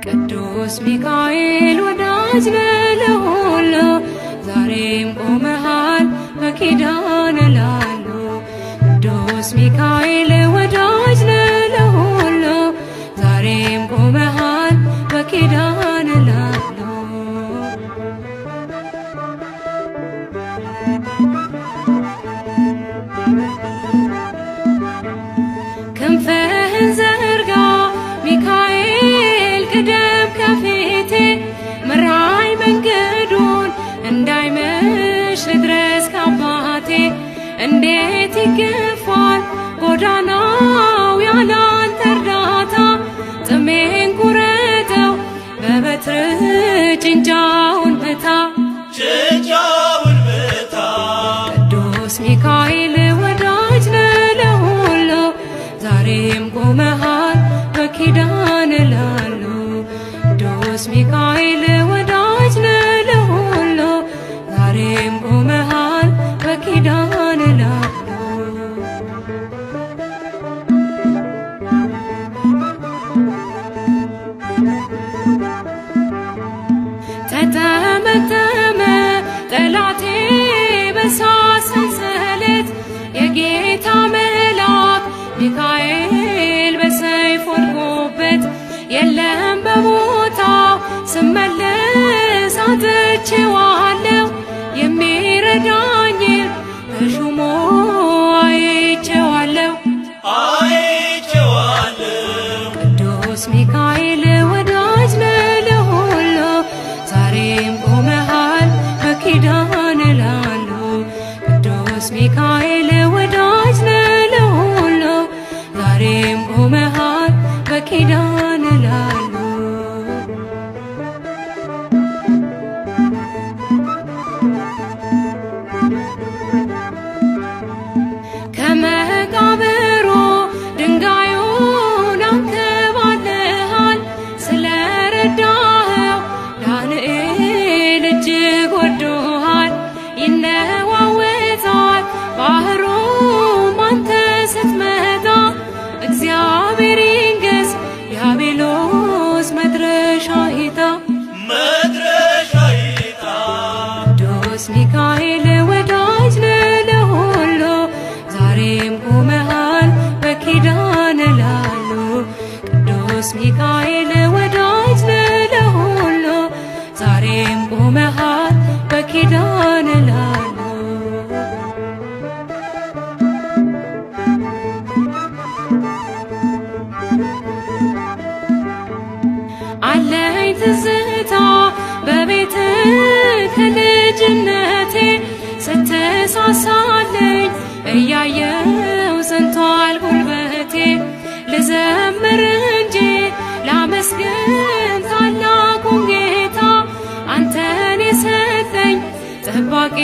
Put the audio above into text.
ቅዱስ ሚካኤል ወዳጅ ነህ ለሁሉ ዛሬም ቆመሃል በኪዳን ላሉ። ቅዱስ ሚካኤል ወዳጅ ነህ ለሁሉ ዛሬም ቆመሃል በኪዳን ላሉ። ክንፍህን ዘርጋ ሚካኤል ቅደም ከፊቴ መራኝ መንገዱን እንዳይመሽ ልድረስ ካባቴ። እንዴት ይገፋል ጎዳናው ያላንተ እርዳታ ጥሜን ቁረጠው በበትር ጭንጫውን ብታ ጭንጫውን ብታ። ቅዱስ ሚካኤል ወዳጅ ነህ ለሁሉ ዛሬም ቆመሃል በኪዳን ላሉ። ቅዱስ ሚካኤል ወዳጅ ነህ ለሁሉ ዛሬም ቆመሃል በኪዳን ላሉ። ተጠመጠመ ጠላቴ በእሳት ሰንሰለት የጌታ መልአክ ሚካኤል በሰይፍ ወድቆበት የለም በቦታው ስመለስ አጥቼዋለሁ የሚረዳኝን በሹሙ አይቼዋለሁ። ቅዱስ ሚካኤል ወዳጅ ነህ ለሁሉ ዛሬም ቆመሃል በኪዳን ላሉ። ቅዱስ ሚካኤል ወዳጅ ነህ ለሁሉ ዛሬም ቆመሃል በኪዳን ላሉ። ከመቃብሩ ድንጋዩን አንከባለሃል ስለረዳኸው ዳንኤል እጅግ ወዶሃል። ይነዋወጣል ባህሩም አንተ ስትመጣ እግዚአብሔር ይንገስ ዲያብሎስ መድረሻ ይታ። ቅዱስ ሚካኤል ወዳጅ ነህ ለሁሉ ዛሬም ቆመሃል በኪዳን ላሉ። ቅዱስ ሚካኤል ወዳጅ ነህ ለሁሉ ዛሬም ቆመሃል በኪዳን ላሉ። አለኝ ትዝታ በቤት ከልጅነቴ ስትሳሳለኝ እያየው ሰንቷል ጉልበቴ። ልዘምር እንጂ ላመስግን ታላቁን ጌታ አንተን የሰጠኝ ጠባቂ